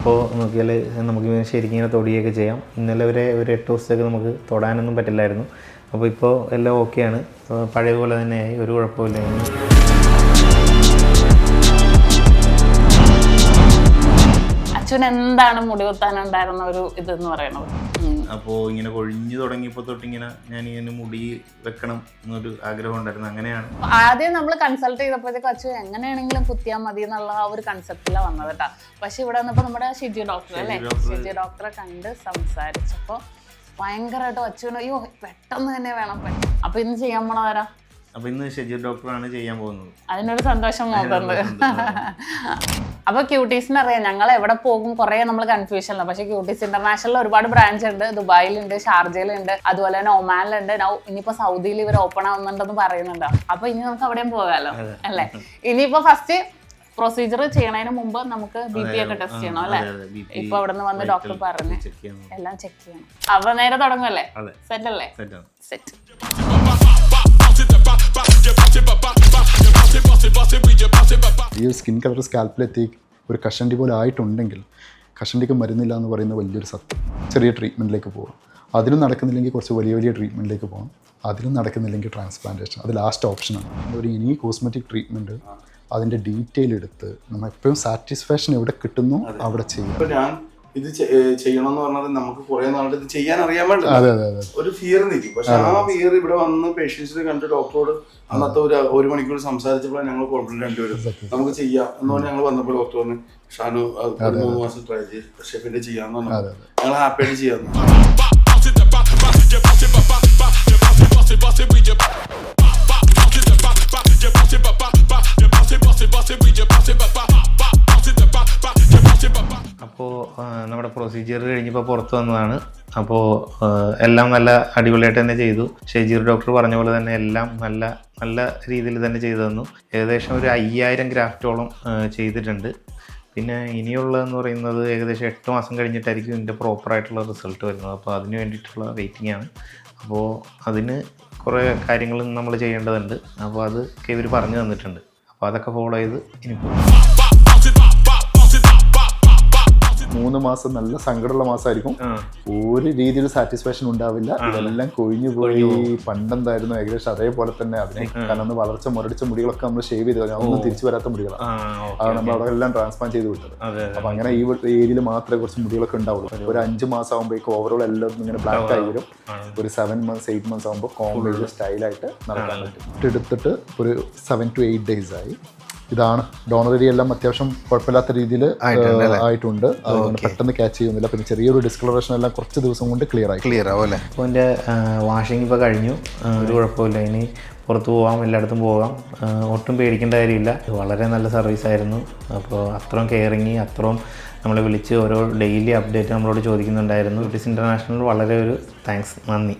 അപ്പോൾ നോക്കിയാൽ നമുക്ക് ശരിക്കും ഇങ്ങനെ തൊടുകയൊക്കെ ചെയ്യാം. ഇന്നലെ വരെ ഒരു 8 ദിവസത്തേക്ക് നമുക്ക് തൊടാനൊന്നും പറ്റില്ലായിരുന്നു. അപ്പോൾ ഇപ്പോൾ എല്ലാം ഓക്കെയാണ്, പഴയപോലെ തന്നെയായി, ഒരു കുഴപ്പമില്ല. അച്ഛൻ എന്താണ് മുടി കുത്താനുണ്ടായിരുന്ന ഒരു ഇതെന്ന് പറയുന്നത്? അപ്പോൾ ഇങ്ങനെ കൊഴിഞ്ഞു തുടങ്ങിയപ്പോൾ തൊട്ട് ഞാനിങ്ങനെ മുടി വെക്കണം എന്നൊരു ആഗ്രഹം ഉണ്ടായിരുന്നു. അങ്ങനെയാണ് ആദ്യം നമ്മൾ കൺസൾട്ട് ചെയ്തപ്പോഴത്തേക്ക് അച്ഛൻ എങ്ങനെയാണെങ്കിലും കുത്തിയാൽ മതി എന്നുള്ള ആ ഒരു കൺസെപ്റ്റിലാണ് വന്നത് കേട്ടോ. പക്ഷെ ഇവിടെ വന്നപ്പോൾ നമ്മുടെ ഷിജി ഡോക്ടർ അല്ലേ, ഷിജി ഡോക്ടറെ കണ്ട് സംസാരിച്ചപ്പോൾ ഭയങ്കരമായിട്ട് അച്ഛൻ അയ്യോ പെട്ടെന്ന് തന്നെ വേണം. അപ്പൊ ഇന്ന് ചെയ്യാൻ പോണതാരാ? അപ്പൊ ഇന്ന് ഷിജി ഡോക്ടറാണ് ചെയ്യാൻ പോകുന്നത്. അതിനൊരു സന്തോഷം നോക്കുന്നത്. അപ്പൊ ക്യൂട്ടീസിന് അറിയാം ഞങ്ങൾ എവിടെ പോകും കുറെ നമ്മൾ കൺഫ്യൂഷനിലാണ്. പക്ഷെ ക്യൂട്ടീസ് ഇന്റർനാഷണലിൽ ഒരുപാട് ബ്രാഞ്ച് ഉണ്ട്. ദുബായിലുണ്ട്, ഷാർജയിലുണ്ട്, അതുപോലെ തന്നെ ഒമാനിലുണ്ട്. ഇനിയിപ്പോ സൗദിയിൽ ഇവർ ഓപ്പൺ ആവുന്നുണ്ടെന്ന് പറയുന്നുണ്ട്. അപ്പൊ ഇനി നമുക്ക് അവിടെയും പോകാമല്ലോ അല്ലേ? ഇനിയിപ്പോ ഫസ്റ്റ് പ്രൊസീജിയർ ചെയ്യണതിന് മുമ്പ് നമുക്ക് BP ഒക്കെ ടെസ്റ്റ് ചെയ്യണം അല്ലേ? ഇപ്പൊ അവിടെ നിന്ന് വന്ന് ഡോക്ടർ പറഞ്ഞു എല്ലാം ചെക്ക് ചെയ്യണം. അപ്പൊ നേരെ തുടങ്ങുമല്ലേ? സെറ്റ് അല്ലേ? സെറ്റ്. ഈ സ്കിൻ കളർ സ്കാൽപ്പിലെത്തി ഒരു കഷണ്ടി പോലെ ആയിട്ടുണ്ടെങ്കിൽ കഷണ്ടിക്ക് മരുന്നില്ല എന്ന് പറയുന്ന വലിയൊരു സത്യം. ചെറിയ ട്രീറ്റ്മെൻറ്റിലേക്ക് പോകും. അതിനും നടക്കുന്നില്ലെങ്കിൽ കുറച്ച് വലിയ വലിയ ട്രീറ്റ്മെൻറ്റിലേക്ക് പോകണം. അതിനും നടക്കുന്നില്ലെങ്കിൽ ട്രാൻസ്പ്ലാന്റേഷൻ അത് ലാസ്റ്റ് ഓപ്ഷനാണ്. ഒരു ഇനി കോസ്മെറ്റിക് ട്രീറ്റ്മെൻറ്റ് അതിൻ്റെ ഡീറ്റെയിൽ എടുത്ത് നമ്മൾ എപ്പോഴും സാറ്റിസ്ഫാക്ഷൻ എവിടെ കിട്ടുന്നു അവിടെ ചെയ്യും. ഇത് ചെയ്യണമെന്ന് പറഞ്ഞാൽ നമുക്ക് കുറെ നാളുടെ ഇത് ചെയ്യാൻ അറിയാൻ വേണ്ടി ഒരു ഫിയർ നിൽക്കും. പക്ഷെ ആ ഫിയർ ഇവിടെ വന്ന് പേഷ്യൻസിനെ കണ്ട് ഡോക്ടറോട് അന്നത്തെ ഒരു മണിക്കൂർ സംസാരിച്ചപ്പോൾ ഞങ്ങൾ കോൺഫിഡന്റ് രണ്ടുപേരും നമുക്ക് ചെയ്യാം എന്ന് പറഞ്ഞാൽ ഞങ്ങൾ വന്നപ്പോൾ ഡോക്ടർ പറഞ്ഞു ഷാനു 3 മാസം ട്രൈ ചെയ്ത് പക്ഷെ പിന്നെ ചെയ്യാന്ന് പറഞ്ഞു. ഞങ്ങൾ ഹാപ്പിയായിട്ട് ചെയ്യാന്ന്. അപ്പോൾ നമ്മുടെ പ്രൊസീജിയർ കഴിഞ്ഞപ്പോൾ പുറത്ത് വന്നതാണ്. അപ്പോൾ എല്ലാം നല്ല അടിപൊളിയായിട്ട് തന്നെ ചെയ്തു. ഷെജീർ ഡോക്ടർ പറഞ്ഞ പോലെ തന്നെ എല്ലാം നല്ല രീതിയിൽ തന്നെ ചെയ്തു തന്നു. ഏകദേശം ഒരു 5000 ഗ്രാഫ്റ്റോളം ചെയ്തിട്ടുണ്ട്. പിന്നെ ഇനിയുള്ളതെന്ന് പറയുന്നത് ഏകദേശം 8 മാസം കഴിഞ്ഞിട്ടായിരിക്കും ഇതിൻ്റെ പ്രോപ്പറായിട്ടുള്ള റിസൾട്ട് വരുന്നത്. അപ്പോൾ അതിന് വേണ്ടിയിട്ടുള്ള വെയിറ്റിംഗ് ആണ്. അപ്പോൾ അതിന് കുറേ കാര്യങ്ങൾ നമ്മൾ ചെയ്യേണ്ടതുണ്ട്. അപ്പോൾ അതൊക്കെ ഇവർ പറഞ്ഞു തന്നിട്ടുണ്ട്. അപ്പോൾ അതൊക്കെ ഫോളോ ചെയ്ത് ഇനി പോകും. 3 മാസം നല്ല സങ്കടമുള്ള മാസമായിരിക്കും. ഒരു രീതിയിൽ സാറ്റിസ്ഫാക്ഷൻ ഉണ്ടാവില്ല. ഇതെല്ലാം കൊഴിഞ്ഞു പോയി പണ്ടെന്തായിരുന്നു ഏകദേശം അതേപോലെ തന്നെ അതിനെ കാരണം വളർച്ച മുരടിച്ച മുടികളൊക്കെ നമ്മൾ ഷേവ് ചെയ്ത് ഒന്നും തിരിച്ചു വരാത്ത മുടികളാണ്. അത് നമ്മൾ അവിടെ എല്ലാം ട്രാൻസ്പ്ലാന്റ് ചെയ്ത് വിട്ടത്. അപ്പൊ അങ്ങനെ ഈ ഏരിയയിൽ മാത്രമേ കുറച്ച് മുടികളൊക്കെ ഉണ്ടാവുള്ളൂ. ഒരു 5 മാസം ആകുമ്പോഴേക്കും ഓവറോൾ എല്ലാം ഇങ്ങനെ ബ്ലാക്ക് ആയി വരും. ഒരു 7 months 8 months ആകുമ്പോൾ കോംബ് സ്റ്റൈലായിട്ട് നടക്കാൻ പറ്റും. എടുത്തിട്ട് ഒരു 7 to 8 days ആയി. ഇതാണ് ഡോണറി എല്ലാം അത്യാവശ്യം കുഴപ്പമില്ലാത്ത രീതിയിൽ ആയിട്ടുണ്ട്. അതുകൊണ്ട് പെട്ടെന്ന് ക്യാച്ച് ചെയ്യുന്നില്ല. പിന്നെ ചെറിയൊരു ഡിസ്കളറേഷൻ എല്ലാം കുറച്ച് ദിവസം കൊണ്ട് ക്ലിയർ ആവും അല്ലേ? അപ്പോൾ എൻ്റെ വാഷിംഗ് ഇപ്പോൾ കഴിഞ്ഞു, ഒരു കുഴപ്പമില്ല. ഇനി പുറത്ത് പോകാം, എല്ലായിടത്തും പോകാം, ഒട്ടും പേടിക്കേണ്ട കാര്യമില്ല. വളരെ നല്ല സർവീസായിരുന്നു. അപ്പോൾ അത്രയും കെയറിങ്, അത്രയും നമ്മളെ വിളിച്ച് ഓരോ ഡെയിലി അപ്ഡേറ്റ് നമ്മളോട് ചോദിക്കുന്നുണ്ടായിരുന്നു. ക്യൂട്ടീസ് ഇൻ്റർനാഷണൽ വളരെ ഒരു താങ്ക്സ്, നന്ദി.